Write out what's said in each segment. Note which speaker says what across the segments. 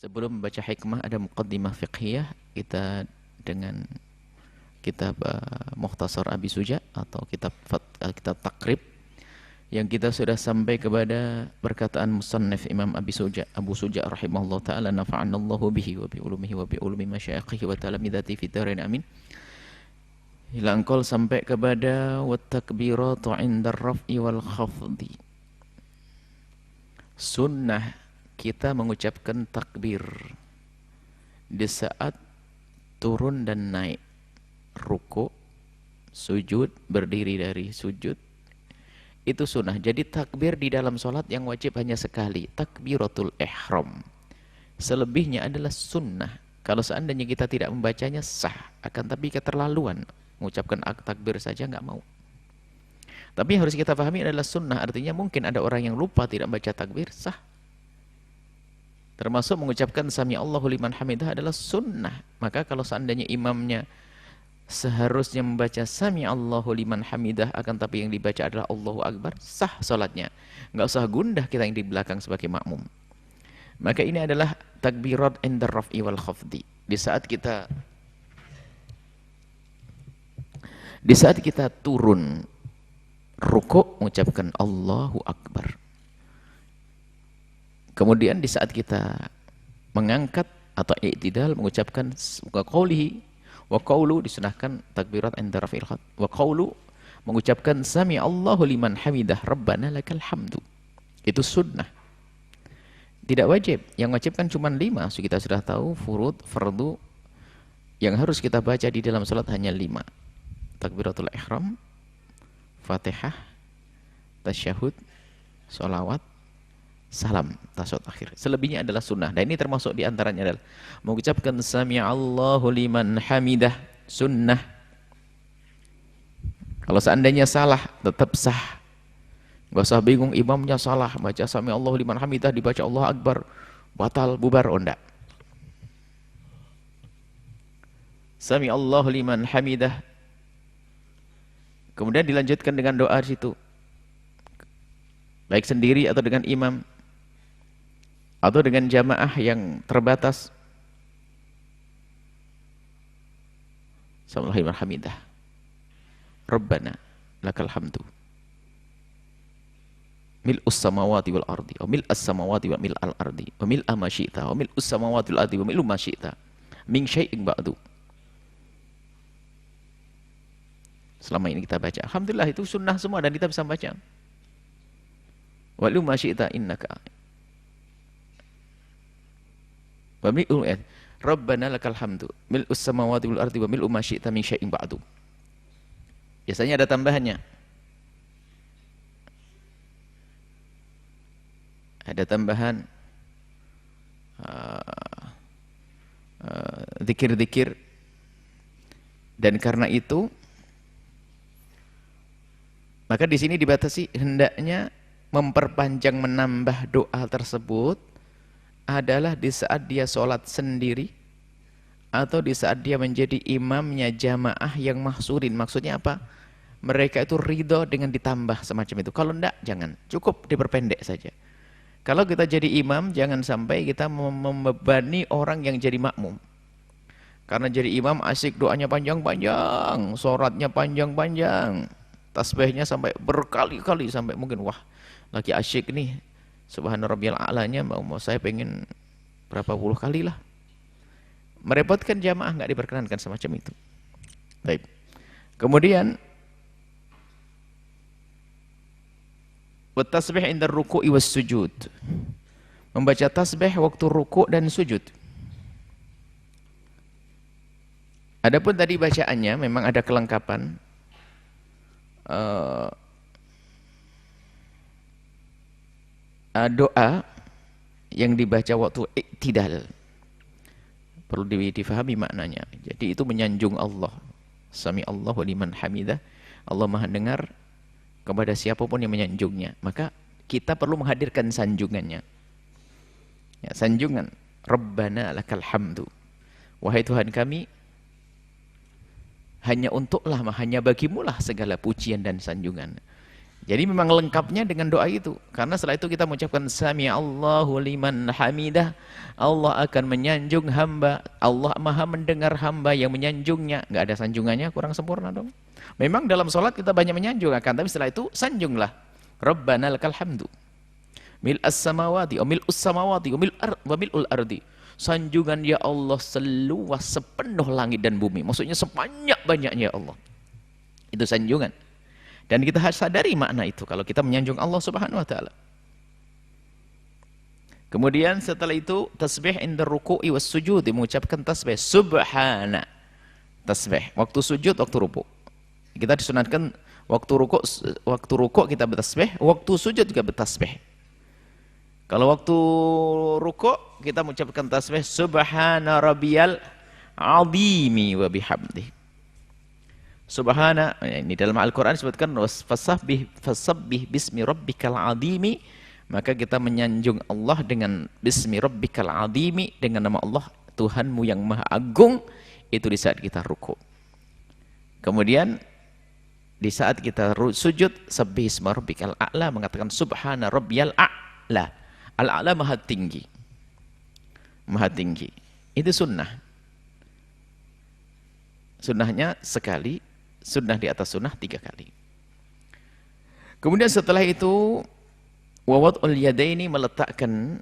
Speaker 1: Sebelum membaca hikmah ada muqaddimah fiqhiyah kita dengan kitab Mukhtasar Abi Suja atau kitab Takrib yang kita sudah sampai kepada perkataan musannif Imam Abu Suja rahimahullah taala nafa'anallahu bihi wa bi ulumihi wa bi ulumi masyayikhihi wa talamidati fi darain amin. Hilangkol sampai kepada wat takbiratu 'inda ar-raf'i wal khafdi. Sunnah kita mengucapkan takbir di saat turun dan naik, ruku, sujud, berdiri dari sujud, itu sunnah. Jadi takbir di dalam sholat yang wajib hanya sekali, takbiratul ihram. Selebihnya adalah sunnah. Kalau seandainya kita tidak membacanya sah, akan tapi keterlaluan mengucapkan takbir saja nggak mau. Tapi yang harus kita pahami adalah sunnah, artinya mungkin ada orang yang lupa tidak membaca takbir, sah. Termasuk mengucapkan sami Allahu liman hamidah adalah sunnah. Maka kalau seandainya imamnya seharusnya membaca sami Allahu liman hamidah, akan tapi yang dibaca adalah Allahu Akbar, sah salatnya. Enggak usah gundah kita yang di belakang sebagai makmum. Maka ini adalah takbirat inda raf'i wal khafdi. Di saat kita turun rukuk mengucapkan Allahu Akbar. Kemudian di saat kita mengangkat atau i'tidal mengucapkan qaulihi wa qaulu, disunahkan takbirat inda raf'il khat. Wa qaulu mengucapkan sami Allahu liman hamidah rabbana lakal hamdu. Itu sunnah. Tidak wajib. Yang wajib kan cuma 5. So, kita sudah tahu fardu yang harus kita baca di dalam salat hanya 5. Takbiratul ihram, Fatihah, tasyahud, sholawat, salam, tasawuf akhir. Selebihnya adalah sunnah. Dan ini termasuk diantaranya adalah mengucapkan sami Allahu liman hamidah, sunnah. Kalau seandainya salah, tetap sah. Gak usah bingung imamnya salah, baca sami Allahu liman hamidah, dibaca Allah Akbar, batal, bubar, oh enggak. Sami Allahu liman hamidah. Kemudian dilanjutkan dengan doa di situ. Baik sendiri atau dengan imam, atau dengan jamaah yang terbatas. Sallallahu alaihi hamidah. Rabbana lakal hamdu. Mil'us samawati wal ardi, wa mil'as samawati wa mil'al ardi, wa mil'a ma syi'ta, wa mil'us samawati wal ardi, wa mil'u ma syi'ta. Min syai'in ba'du. Selama ini kita baca. Alhamdulillah itu sunnah semua dan kita bisa baca. Wa mil'u ma syi'ta innaka. Wa mil'u Rabbana lakal hamdu mil'us samawati wal ardi wa mil'u ma syi'ta min syai'in ba'du. Biasanya ada tambahannya. Ada tambahan zikir-zikir. Dan karena itu maka di sini dibatasi hendaknya memperpanjang menambah doa tersebut adalah di saat dia sholat sendiri atau di saat dia menjadi imamnya jamaah yang mahsurin. Maksudnya apa? Mereka itu ridho dengan ditambah semacam itu. Kalau enggak, jangan. Cukup diperpendek saja. Kalau kita jadi imam, jangan sampai kita membebani orang yang jadi makmum. Karena jadi imam asik doanya panjang-panjang, sholatnya panjang-panjang, tasbihnya sampai berkali-kali, sampai mungkin wah lagi asyik nih. Subhana rabbiyal a'lanya mau saya pengen berapa puluh kali lah. Merepotkan jamaah, nggak diperkenankan semacam itu. Baik. Kemudian wat tasbih inda ruku'i was sujud. Membaca tasbih waktu ruku' dan sujud. Adapun tadi bacaannya memang ada kelengkapan. Doa yang dibaca waktu i'tidal perlu difahami maknanya. Jadi itu menyanjung Allah. Sami Allahu liman hamidah. Allah Maha dengar kepada siapapun yang menyanjungnya. Maka kita perlu menghadirkan sanjungannya. Ya, sanjungan. Rabbana lakal hamdu. Wahai Tuhan kami, hanya untuklah, hanya bagimulah segala pujian dan sanjungan. Jadi memang lengkapnya dengan doa itu. Karena setelah itu kita mengucapkan Sami Allahu liman hamidah. Allah akan menyanjung hamba. Allah maha mendengar hamba yang menyanjungnya. Nggak ada sanjungannya, kurang sempurna dong. Memang dalam sholat kita banyak menyanjung akan, tapi setelah itu sanjunglah. Rabbana lakal hamdu. Mil'as samawati, wa mil'us samawati, wa mil'ul ardi. Sanjungan ya Allah seluas sepenuh langit dan bumi. Maksudnya sebanyak-banyaknya ya Allah. Itu sanjungan. Dan kita harus sadari makna itu kalau kita menyanjung Allah Subhanahu wa taala. Kemudian setelah itu tasbih inda ruku'i was sujud, mengucapkan tasbih subhana. Tasbih waktu sujud, waktu ruku'. Kita disunatkan waktu ruku' kita bertasbih, waktu sujud juga bertasbih. Kalau waktu ruku' kita mengucapkan tasbih subhana rabbiyal azimi wa bihamdihi. Subhana, ini dalam Al-Quran disebutkan fasabbih bismi rabbikal azimi, maka kita menyanjung Allah dengan bismi rabbikal azimi, dengan nama Allah Tuhanmu yang maha agung, itu di saat kita ruku. Kemudian di saat kita sujud, sabbih isma rabbikal a'la, mengatakan subhana rabbiyal a'la. Al-a'la maha tinggi, maha tinggi. Itu sunnah. Sunnahnya sekali, sunnah di atas sunnah 3 kali. Kemudian setelah itu wawad'ul yadaini, meletakkan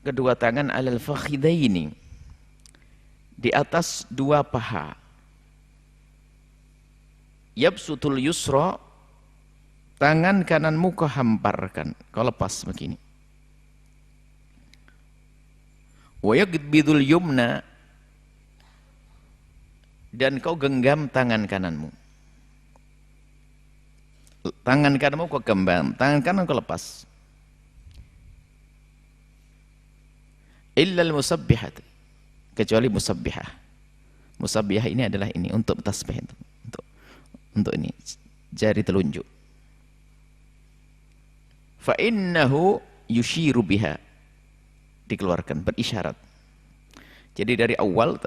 Speaker 1: kedua tangan alal fakhidaini, di atas 2 paha. Yabsutul yusra, tangan kananmu kau hamparkan, kau lepas begini. Wa yaqbidul yumna, dan kau genggam tangan kananmu. Tangan kananmu kau genggam, tangan kanan kau lepas. Illal musabbihat, kecuali musabbihah. Musabbihah ini adalah ini untuk tasbih, untuk ini jari telunjuk. Fa innahu yushiru biha, dikeluarkan, berisyarat. Jadi dari awal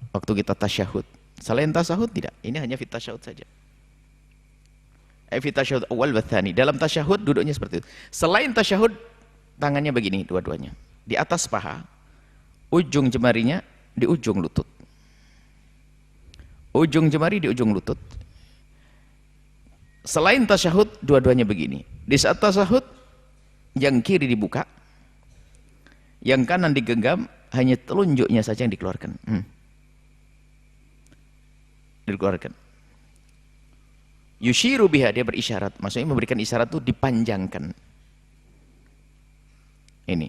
Speaker 1: waktu kita tasyahud, selain tasyahud tidak, ini hanya fit tasyahud saja. Fit tasyahud awal wa tsani, dalam tasyahud duduknya seperti itu. Selain tasyahud tangannya begini dua-duanya, di atas paha, ujung jemarinya di ujung lutut. Ujung jemari di ujung lutut. Selain tasyahud dua-duanya begini. Di saat tasyahud yang kiri dibuka, yang kanan digenggam, hanya telunjuknya saja yang dikeluarkan. Dikeluarkan. Yushiru biha, dia berisyarat, maksudnya memberikan isyarat itu dipanjangkan. Ini.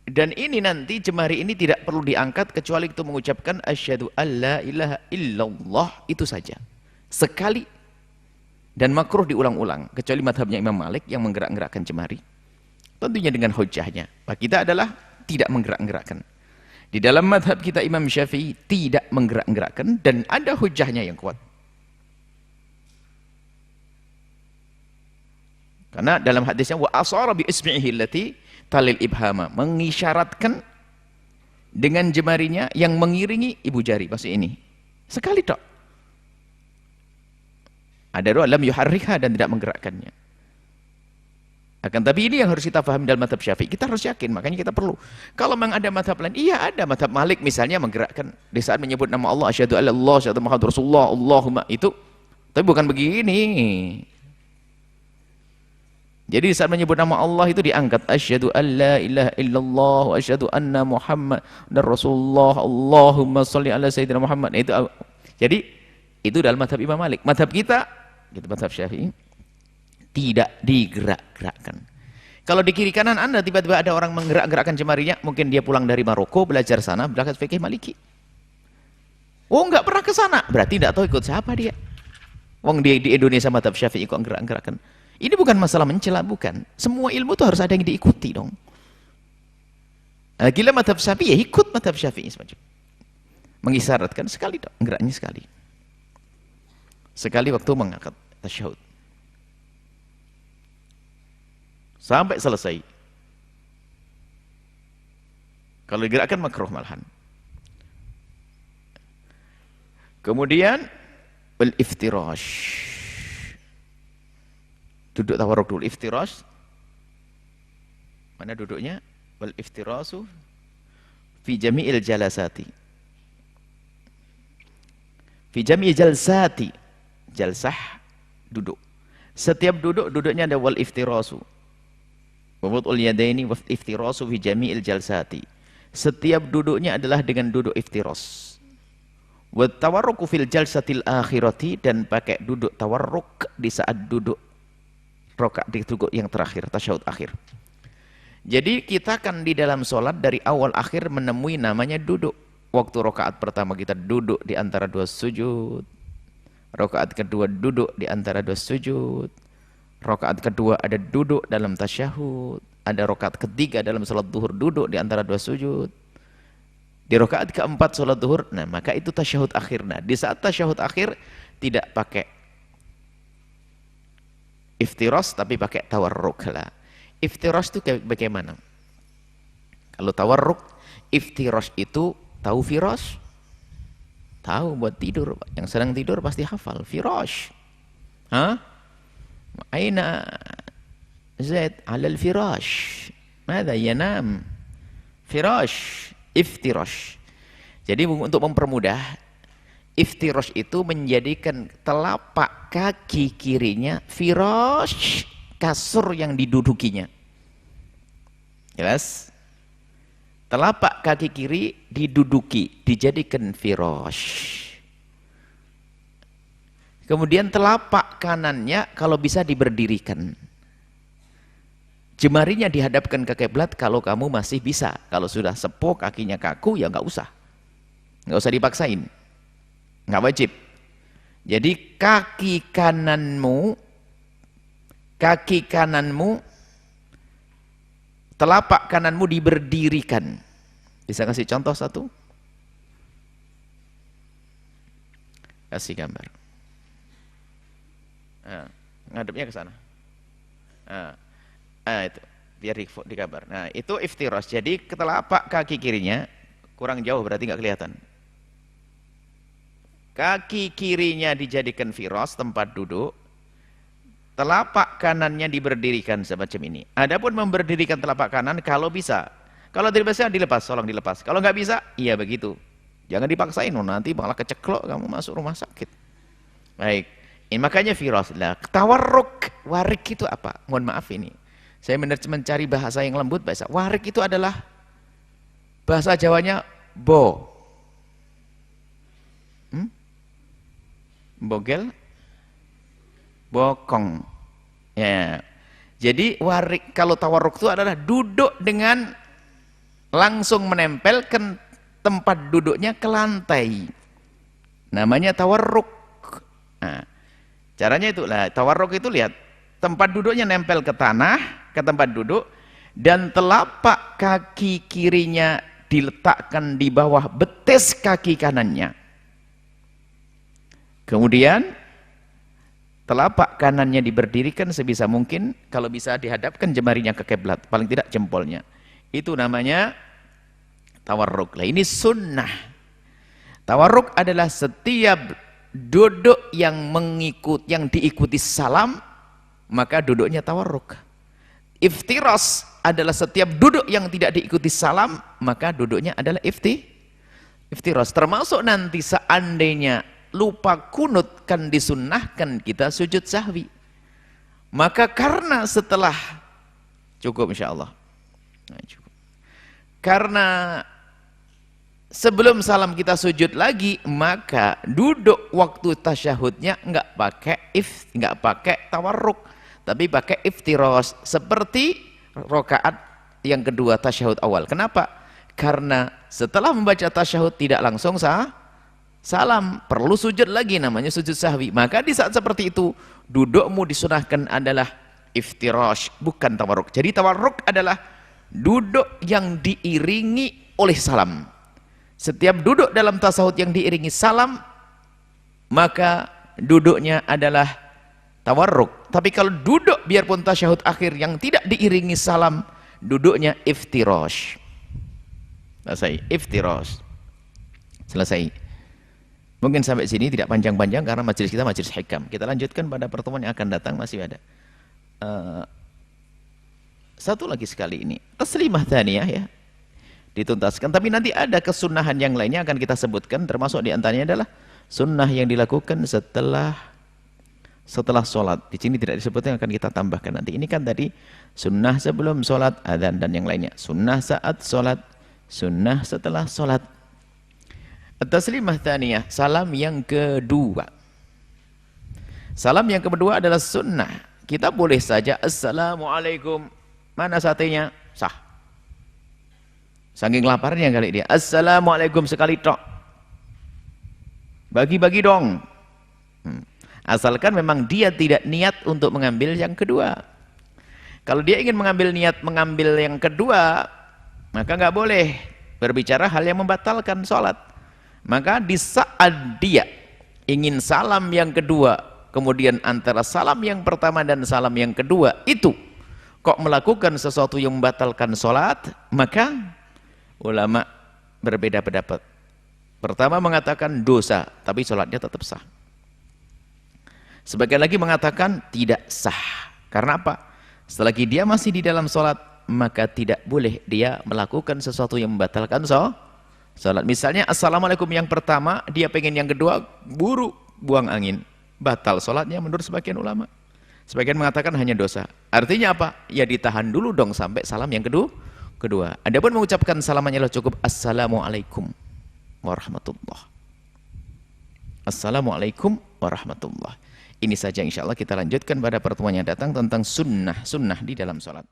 Speaker 1: Dan ini nanti jemari ini tidak perlu diangkat kecuali itu mengucapkan asyhadu alla ilaha illallah, itu saja. Sekali, dan makruh diulang-ulang, kecuali madhabnya Imam Malik yang menggerak-gerakkan jemari. Tentunya dengan hujahnya. Kita adalah tidak menggerak-gerakkan. Di dalam madhab kita Imam Syafi'i tidak menggerak-gerakkan, dan ada hujahnya yang kuat. Karena dalam hadisnya wa asara bi ismihi allati talil ibhama, mengisyaratkan dengan jemarinya yang mengiringi ibu jari, maksud ini. Sekali tok. Ada doa lam yuharrikha, dan tidak menggerakkannya. Akan tapi ini yang harus kita pahami dalam madhab Syafi'i. Kita harus yakin, makanya kita perlu. Kalau memang ada madhab lain, iya ada. Madhab Malik misalnya menggerakkan di saat menyebut nama Allah, asyhadu alla Allah, asyhadu Muhammad Rasulullah, Allahumma, itu. Tapi bukan begini. Jadi di saat menyebut nama Allah itu diangkat, asyhadu alla ilaha illallah wa asyhadu anna Muhammad dan Rasulullah, Allahumma sholli ala sayyidina Muhammad. Itu. Jadi itu dalam madhab Imam Malik. Madhab kita, madhab Syafi'i, tidak digerak-gerakkan. Kalau di kiri kanan Anda tiba-tiba ada orang menggerak-gerakkan jemarinya, mungkin dia pulang dari Maroko, belajar sana, belajar fikih Maliki. Oh, enggak pernah ke sana, berarti tidak tahu ikut siapa dia. Wong di Indonesia madhab Syafi'i kok gerak-gerakkan. Ini bukan masalah mencela, bukan. Semua ilmu itu harus ada yang diikuti dong. Nah, gila madhab Syafi'i, ya ikut madhab Syafi'i semacam. Mengisyaratkan sekali dong, geraknya sekali. Sekali waktu mengangkat tasyahud. Sampai selesai. Kalau digerakkan makruh malahan. Kemudian wal iftirash. Duduk tawarruk dulu. Iftirash. Mana duduknya? Wal iftirasu fi jami'il jalasati. Fi jami'il jalsati. Jalsah duduk. Setiap duduknya ada wal iftirasu. Wa wad'ul yadaini wal iftirasu fi jami'il jalsati. Setiap duduknya adalah dengan duduk iftiras. Wa tawarruku fil jalsatil akhirati, dan pakai duduk tawarruk di saat duduk rakaat di duduk yang terakhir, tasyahud akhir. Jadi kita kan di dalam sholat dari awal akhir menemui namanya duduk. Waktu rakaat pertama kita duduk di antara dua sujud. Rakaat kedua duduk di antara dua sujud. Rakaat kedua ada duduk dalam tasyahud. Ada rakaat ketiga dalam sholat duhur duduk di antara dua sujud. Di rakaat keempat sholat duhur, nah maka itu tasyahud akhir. Nah di saat tasyahud akhir tidak pakai iftiras tapi pakai tawarruk lah. Iftiras itu bagaimana? Kalau tawarruk, iftiras itu tahu firas? Tahu buat tidur. Yang sedang tidur pasti hafal firas. Hah? Aina Zaid alal firash. Mada yanam? Firash, iftiras. Jadi untuk mempermudah, iftiras itu menjadikan telapak kaki kirinya firash, kasur yang didudukinya. Jelas? Telapak kaki kiri diduduki, dijadikan firash. Kemudian telapak kanannya kalau bisa diberdirikan. Jemarinya dihadapkan ke kiblat kalau kamu masih bisa. Kalau sudah sepuh kakinya kaku ya nggak usah. Nggak usah dipaksain. Nggak wajib. Jadi kaki kananmu, telapak kananmu diberdirikan. Bisa kasih contoh satu? Kasih gambar. Nah, ngadepnya ke sana. Itu biar di gambar. Nah, itu iftiras. Jadi telapak kaki kirinya kurang jauh berarti nggak kelihatan. Kaki kirinya dijadikan firas, tempat duduk. Telapak kanannya diberdirikan semacam ini. Adapun memberdirikan telapak kanan kalau bisa. Kalau tidak bisa dilepas, tolong dilepas. Kalau nggak bisa, iya begitu. Jangan dipaksain, nanti malah keceklok kamu masuk rumah sakit. Baik. Ini makanya firas. Lah, tawarruk, warik itu apa? Mohon maaf ini. Saya mencari bahasa yang lembut, bahasa. Warik itu adalah bahasa Jawanya bogel, bokong. Ya. Jadi warik, kalau tawarruk itu adalah duduk dengan langsung menempelkan tempat duduknya ke lantai. Namanya tawarruk. Nah, caranya itulah tawarruk itu, lihat tempat duduknya nempel ke tanah, ke tempat duduk, dan telapak kaki kirinya diletakkan di bawah betis kaki kanannya. Kemudian telapak kanannya diberdirikan sebisa mungkin, kalau bisa dihadapkan jemarinya ke kiblat, paling tidak jempolnya. Itu namanya tawarruk. Lah ini sunnah. Tawarruk adalah setiap duduk yang diikuti salam, maka duduknya tawarruk. Iftiras adalah setiap duduk yang tidak diikuti salam, maka duduknya adalah iftiras. Termasuk nanti seandainya lupa kunut kan disunnahkan kita sujud sahwi. Maka karena setelah cukup insyaallah. Nah, cukup. Karena sebelum salam kita sujud lagi, maka duduk waktu tasyahudnya enggak pakai tawarruk, tapi pakai iftiras seperti rakaat yang kedua tasyahud awal. Kenapa? Karena setelah membaca tasyahud tidak langsung salam, perlu sujud lagi, namanya sujud sahwi. Maka di saat seperti itu dudukmu disunahkan adalah iftirash, bukan tawarruk. Jadi tawarruk adalah duduk yang diiringi oleh salam. Setiap duduk dalam tasawuf yang diiringi salam, maka duduknya adalah tawarruk. Tapi kalau duduk biarpun tasyahud akhir yang tidak diiringi salam, duduknya iftirash. Selesai, iftirash. Selesai. Mungkin sampai sini tidak panjang-panjang karena majelis kita majelis hikam. Kita lanjutkan pada pertemuan yang akan datang, masih ada. uh, satu lagi sekali ini taslimah tsaniyah ya, dituntaskan. Tapi nanti ada kesunahan yang lainnya akan kita sebutkan, termasuk diantaranya adalah sunnah yang dilakukan setelah sholat. Di sini tidak disebutkan, akan kita tambahkan nanti. Ini kan tadi sunnah sebelum sholat, adzan dan yang lainnya. Sunnah saat sholat, sunnah setelah sholat. At-taslimah tsaniyah, salam yang kedua. Salam yang kedua adalah sunnah. Kita boleh saja assalamualaikum. Mana satenya? Sah. Saking laparnya kali dia. Assalamualaikum sekali tok. Bagi-bagi dong. Asalkan memang dia tidak niat untuk mengambil yang kedua. Kalau dia ingin mengambil yang kedua, maka nggak boleh berbicara hal yang membatalkan sholat. Maka di saat dia ingin salam yang kedua, kemudian antara salam yang pertama dan salam yang kedua itu kok melakukan sesuatu yang membatalkan sholat, maka ulama berbeda pendapat. Pertama mengatakan dosa, tapi sholatnya tetap sah. Sebagian lagi mengatakan tidak sah. Karena apa? Selagi dia masih di dalam sholat, maka tidak boleh dia melakukan sesuatu yang membatalkan sholat. Misalnya assalamualaikum yang pertama, dia pengen yang kedua, buru buang angin, batal sholatnya menurut sebagian ulama. Sebagian mengatakan hanya dosa. Artinya apa? Ya ditahan dulu dong sampai salam yang kedua. Adapun mengucapkan salamannya adalah cukup assalamualaikum warahmatullah. Assalamualaikum warahmatullah. Ini saja insya Allah kita lanjutkan pada pertemuan yang datang tentang sunnah di dalam sholat.